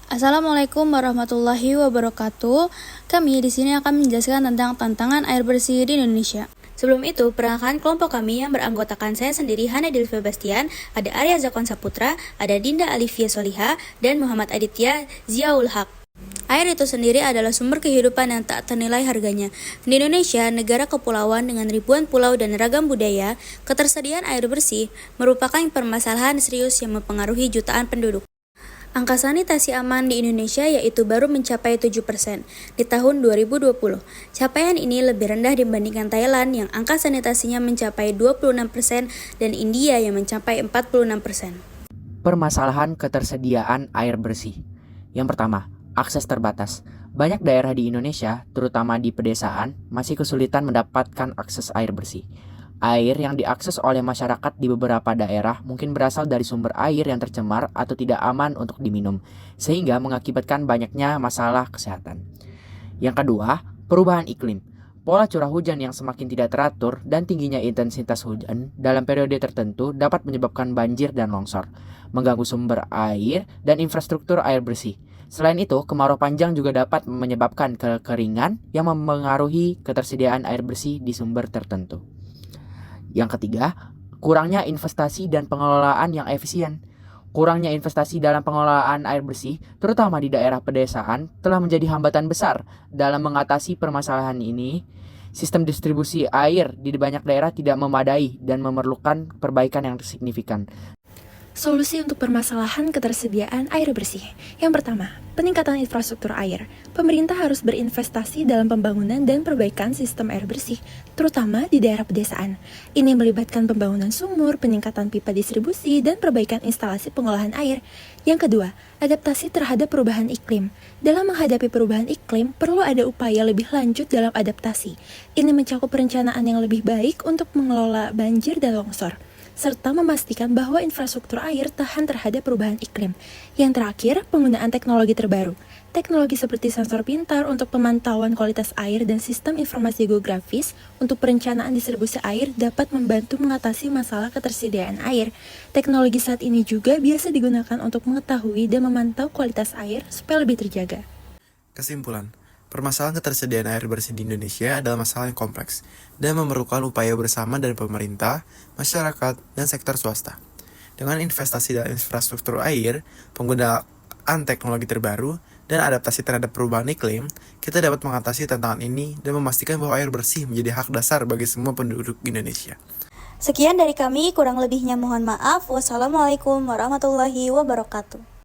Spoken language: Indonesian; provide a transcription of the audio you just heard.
Assalamualaikum warahmatullahi wabarakatuh. Kami di sini akan menjelaskan tentang tantangan air bersih di Indonesia. Sebelum itu, perkenalkan kelompok kami yang beranggotakan saya sendiri, Hana Delvia Bastian, ada Arya Zakon Saputra, ada Dinda Alifia Soliha, dan Muhammad Aditya Ziaul Haq. Air itu sendiri adalah sumber kehidupan yang tak ternilai harganya. Di Indonesia, negara kepulauan dengan ribuan pulau dan ragam budaya, ketersediaan air bersih merupakan permasalahan serius yang mempengaruhi jutaan penduduk. Angka sanitasi aman di Indonesia yaitu baru mencapai 7% di tahun 2020. Capaian ini lebih rendah dibandingkan Thailand yang angka sanitasinya mencapai 26% dan India yang mencapai 46%. Permasalahan ketersediaan air bersih. Yang pertama, akses terbatas. Banyak daerah di Indonesia, terutama di pedesaan, masih kesulitan mendapatkan akses air bersih. Air yang diakses oleh masyarakat di beberapa daerah mungkin berasal dari sumber air yang tercemar atau tidak aman untuk diminum, sehingga mengakibatkan banyaknya masalah kesehatan. Yang kedua, perubahan iklim. Pola curah hujan yang semakin tidak teratur dan tingginya intensitas hujan dalam periode tertentu dapat menyebabkan banjir dan longsor, mengganggu sumber air dan infrastruktur air bersih. Selain itu, kemarau panjang juga dapat menyebabkan kekeringan yang mempengaruhi ketersediaan air bersih di sumber tertentu. Yang ketiga, kurangnya investasi dan pengelolaan yang efisien. Kurangnya investasi dalam pengelolaan air bersih, terutama di daerah pedesaan, telah menjadi hambatan besar dalam mengatasi permasalahan ini. Sistem distribusi air di banyak daerah tidak memadai dan memerlukan perbaikan yang signifikan. Solusi untuk permasalahan ketersediaan air bersih. Yang pertama, peningkatan infrastruktur air. Pemerintah harus berinvestasi dalam pembangunan dan perbaikan sistem air bersih, terutama di daerah pedesaan. Ini melibatkan pembangunan sumur, peningkatan pipa distribusi, dan perbaikan instalasi pengolahan air. Yang kedua, adaptasi terhadap perubahan iklim. Dalam menghadapi perubahan iklim, perlu ada upaya lebih lanjut dalam adaptasi. Ini mencakup perencanaan yang lebih baik untuk mengelola banjir dan longsor, serta memastikan bahwa infrastruktur air tahan terhadap perubahan iklim. Yang terakhir, penggunaan teknologi terbaru. Teknologi seperti sensor pintar untuk pemantauan kualitas air dan sistem informasi geografis untuk perencanaan distribusi air dapat membantu mengatasi masalah ketersediaan air. Teknologi saat ini juga biasa digunakan untuk mengetahui dan memantau kualitas air supaya lebih terjaga. Kesimpulan, permasalahan ketersediaan air bersih di Indonesia adalah masalah yang kompleks dan memerlukan upaya bersama dari pemerintah, masyarakat, dan sektor swasta. Dengan investasi dalam infrastruktur air, penggunaan teknologi terbaru, dan adaptasi terhadap perubahan iklim, kita dapat mengatasi tantangan ini dan memastikan bahwa air bersih menjadi hak dasar bagi semua penduduk Indonesia. Sekian dari kami, kurang lebihnya mohon maaf. Wassalamualaikum warahmatullahi wabarakatuh.